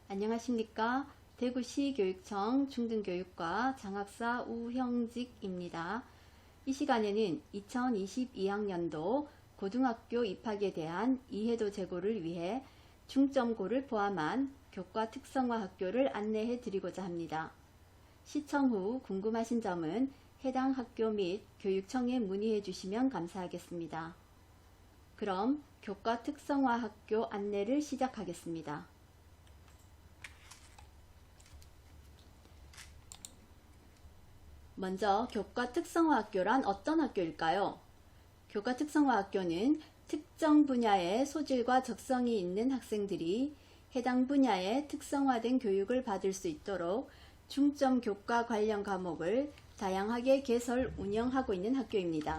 안녕하십니까. 대구시 교육청 중등교육과 장학사 우형직입니다. 이 시간에는 2022학년도 고등학교 입학에 대한 이해도 제고를 위해 중점고를 포함한 교과 특성화 학교를 안내해 드리고자 합니다. 시청 후 궁금하신 점은 해당 학교 및 교육청에 문의해 주시면 감사하겠습니다. 그럼 교과 특성화 학교 안내를 시작하겠습니다. 먼저 교과 특성화 학교란 어떤 학교일까요? 교과 특성화 학교는 특정 분야의 소질과 적성이 있는 학생들이 해당 분야의 특성화된 교육을 받을 수 있도록 중점 교과 관련 과목을 다양하게 개설 운영하고 있는 학교입니다.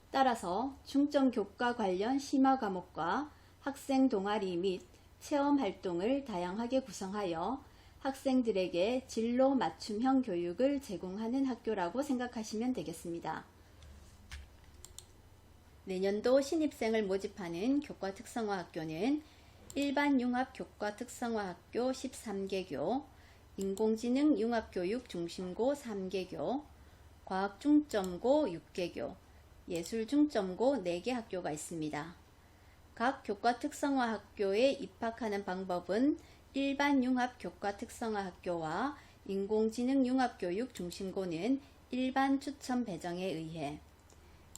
따라서 중점 교과 관련 심화 과목과 학생 동아리 및 체험 활동을 다양하게 구성하여 학생들에게 진로 맞춤형 교육을 제공하는 학교라고 생각하시면 되겠습니다. 내년도 신입생을 모집하는 교과 특성화 학교는 일반 융합 교과 특성화 학교 13개교, 인공지능 융합교육 중심고 3개교, 과학 중점고 6개교, 예술 중점고 4개 학교가 있습니다. 각 교과 특성화 학교에 입학하는 방법은 일반 융합 교과 특성화 학교와 인공지능 융합교육 중심고는 일반 추천 배정에 의해,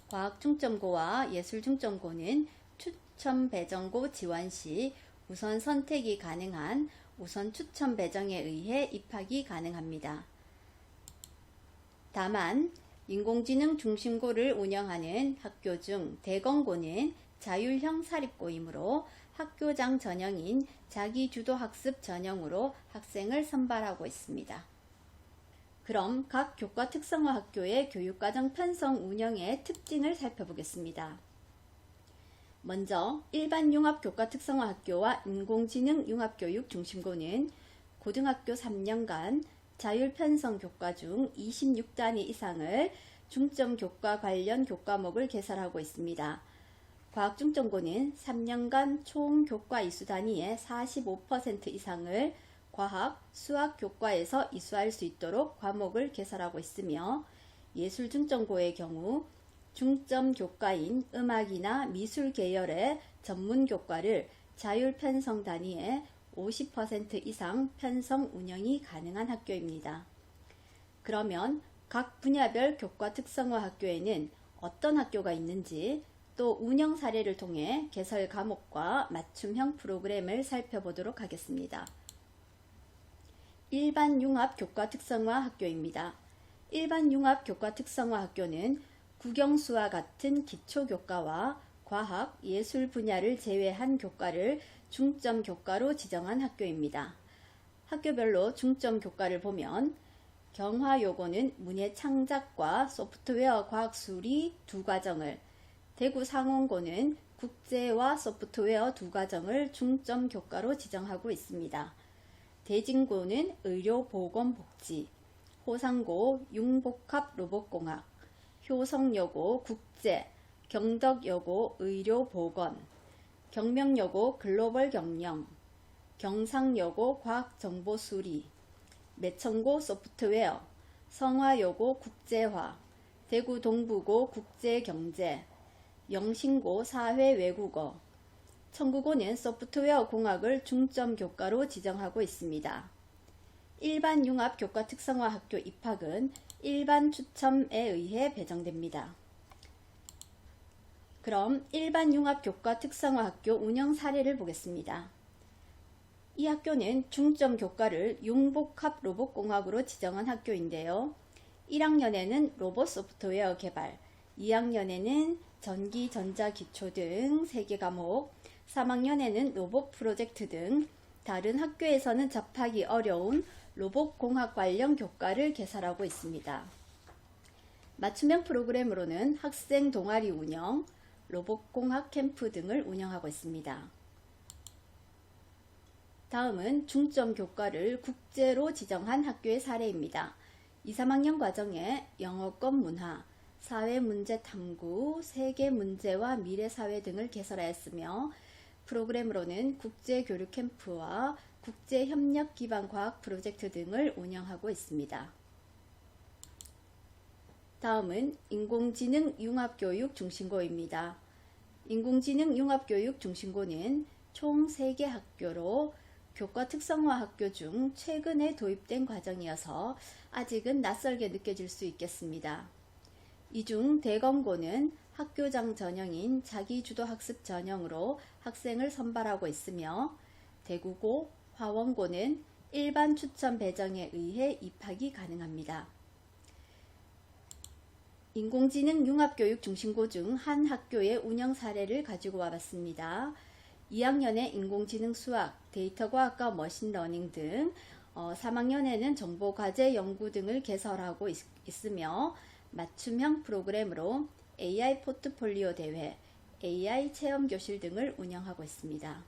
과학 중점고와 예술 중점고는 추천 배정고 지원 시 우선 선택이 가능한 우선 추천 배정에 의해 입학이 가능합니다. 다만 인공지능 중심고를 운영하는 학교 중 대건고는 자율형 사립고이므로 학교장 전형인 자기주도학습 전형으로 학생을 선발하고 있습니다. 그럼 각 교과 특성화 학교의 교육과정 편성 운영의 특징을 살펴보겠습니다. 먼저 일반 융합 교과 특성화 학교와 인공지능 융합교육 중심고는 고등학교 3년간 자율 편성 교과 중 26단위 이상을 중점 교과 관련 교과목을 개설하고 있습니다. 과학중점고는 3년간 총 교과 이수 단위의 45% 이상을 과학, 수학 교과에서 이수할 수 있도록 과목을 개설하고 있으며, 예술중점고의 경우 중점 교과인 음악이나 미술 계열의 전문 교과를 자율 편성 단위의 50% 이상 편성 운영이 가능한 학교입니다. 그러면 각 분야별 교과 특성화 학교에는 어떤 학교가 있는지, 또 운영 사례를 통해 개설 과목과 맞춤형 프로그램을 살펴보도록 하겠습니다. 일반 융합 교과 특성화 학교입니다. 일반 융합 교과 특성화 학교는 국영수와 같은 기초 교과와 과학, 예술 분야를 제외한 교과를 중점 교과로 지정한 학교입니다. 학교별로 중점 교과를 보면 경화여고는 문예 창작과 소프트웨어 과학수리 2과정을, 대구 상원고는 국제와 소프트웨어 2과정을 중점 교과로 지정하고 있습니다. 대진고는 의료보건복지, 호상고 융복합 로봇공학, 효성여고 국제, 경덕여고 의료보건, 경명여고 글로벌 경영, 경상여고 과학정보수리, 매천고 소프트웨어, 성화여고 국제화, 대구 동부고 국제경제, 영신고 사회외국어, 청구고는 소프트웨어 공학을 중점 교과로 지정하고 있습니다. 일반 융합 교과 특성화 학교 입학은 일반 추첨에 의해 배정됩니다. 그럼 일반 융합 교과 특성화 학교 운영 사례를 보겠습니다. 이 학교는 중점 교과를 융복합 로봇공학으로 지정한 학교인데요. 1학년에는 로봇 소프트웨어 개발, 2학년에는 전기, 전자, 기초 등 3개 과목, 3학년에는 로봇 프로젝트 등 다른 학교에서는 접하기 어려운 로봇 공학 관련 교과를 개설하고 있습니다. 맞춤형 프로그램으로는 학생 동아리 운영, 로봇 공학 캠프 등을 운영하고 있습니다. 다음은 중점 교과를 국제로 지정한 학교의 사례입니다. 2, 3학년 과정에 영어권 문화, 사회문제 탐구, 세계문제와 미래사회 등을 개설하였으며 프로그램으로는 국제교류 캠프와 국제협력 기반 과학 프로젝트 등을 운영하고 있습니다. 다음은 인공지능 융합교육 중심고입니다. 인공지능 융합교육 중심고는 총 3개 학교로 교과 특성화 학교 중 최근에 도입된 과정이어서 아직은 낯설게 느껴질 수 있겠습니다. 이 중 대검고는 학교장 전형인 자기주도 학습 전형으로 학생을 선발하고 있으며 대구고, 화원고는 일반 추천 배정에 의해 입학이 가능합니다. 인공지능 융합교육 중심고 중 한 학교의 운영 사례를 가지고 와봤습니다. 2학년에 인공지능 수학, 데이터과학과 머신러닝 등 3학년에는 정보과제 연구 등을 개설하고 있으며 맞춤형 프로그램으로 AI 포트폴리오 대회, AI 체험교실 등을 운영하고 있습니다.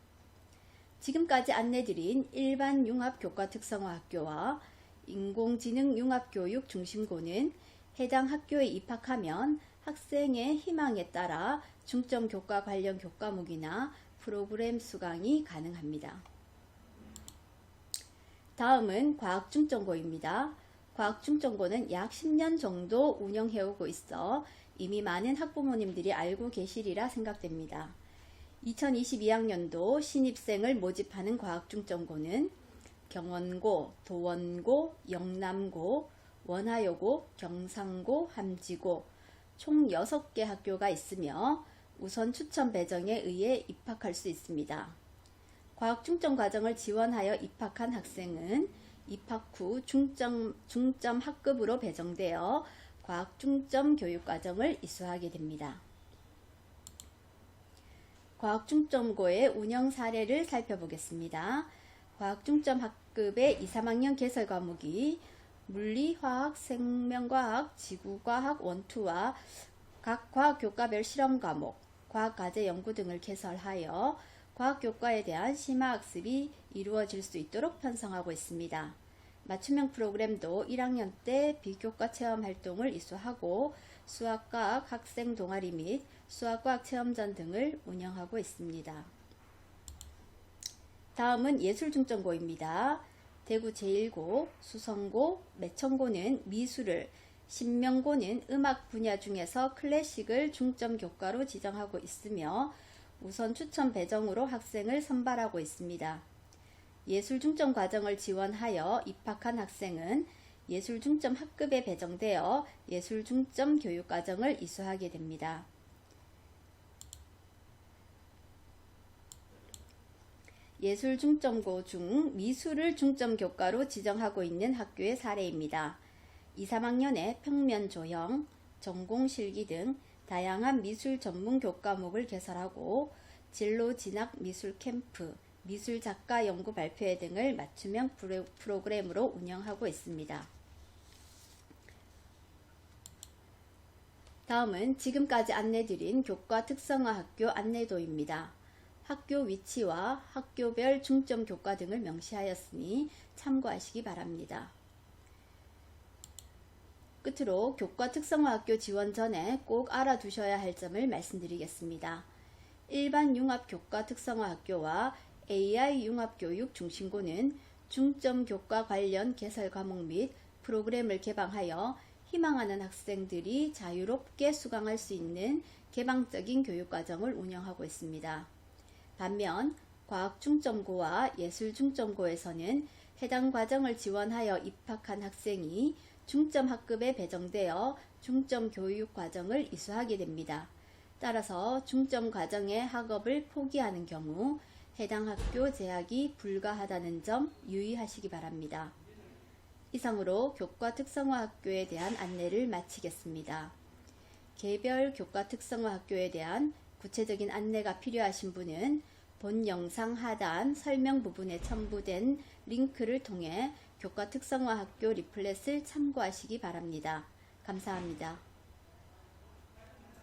지금까지 안내드린 일반 융합교과 특성화 학교와 인공지능 융합교육 중심고는 해당 학교에 입학하면 학생의 희망에 따라 중점 교과 관련 교과목이나 프로그램 수강이 가능합니다. 다음은 과학중점고입니다. 과학중점고는 약 10년 정도 운영해오고 있어 이미 많은 학부모님들이 알고 계시리라 생각됩니다. 2022학년도 신입생을 모집하는 과학중점고는 경원고, 도원고, 영남고, 원하여고, 경상고, 함지고 총 6개 학교가 있으며 우선 추천 배정에 의해 입학할 수 있습니다. 과학중점 과정을 지원하여 입학한 학생은 입학 후 중점 학급으로 배정되어 과학중점 교육과정을 이수하게 됩니다. 과학중점고의 운영 사례를 살펴보겠습니다. 과학중점 학급의 2, 3학년 개설 과목이 물리, 화학, 생명과학, 지구과학 1, 2와 각 과학교과별 실험 과목, 과학과제 연구 등을 개설하여 과학교과에 대한 심화학습이 이루어질 수 있도록 편성하고 있습니다. 맞춤형 프로그램도 1학년 때 비교과 체험 활동을 이수하고 수학과학 학생 동아리 및 수학과학 체험전 등을 운영하고 있습니다. 다음은 예술중점고입니다. 대구 제1고, 수성고, 매천고는 미술을, 신명고는 음악 분야 중에서 클래식을 중점 교과로 지정하고 있으며 우선 추천 배정으로 학생을 선발하고 있습니다. 예술중점 과정을 지원하여 입학한 학생은 예술중점 학급에 배정되어 예술중점 교육과정을 이수하게 됩니다. 예술중점고 중 미술을 중점 교과로 지정하고 있는 학교의 사례입니다. 2, 3학년에 평면조형, 전공실기 등 다양한 미술 전문 교과목을 개설하고 진로 진학 미술 캠프, 미술 작가 연구 발표회 등을 맞춤형 프로그램으로 운영하고 있습니다. 다음은 지금까지 안내드린 교과 특성화 학교 안내도입니다. 학교 위치와 학교별 중점 교과 등을 명시하였으니 참고하시기 바랍니다. 끝으로 교과 특성화 학교 지원 전에 꼭 알아두셔야 할 점을 말씀드리겠습니다. 일반 융합 교과 특성화 학교와 AI 융합교육 중심고는 중점 교과 관련 개설 과목 및 프로그램을 개방하여 희망하는 학생들이 자유롭게 수강할 수 있는 개방적인 교육과정을 운영하고 있습니다. 반면 과학중점고와 예술중점고에서는 해당 과정을 지원하여 입학한 학생이 중점 학급에 배정되어 중점 교육 과정을 이수하게 됩니다. 따라서 중점 과정의 학업을 포기하는 경우 해당 학교 재학이 불가하다는 점 유의하시기 바랍니다. 이상으로 교과 특성화 학교에 대한 안내를 마치겠습니다. 개별 교과 특성화 학교에 대한 구체적인 안내가 필요하신 분은 본 영상 하단 설명 부분에 첨부된 링크를 통해 교과 특성화 학교 리플렛을 참고하시기 바랍니다. 감사합니다.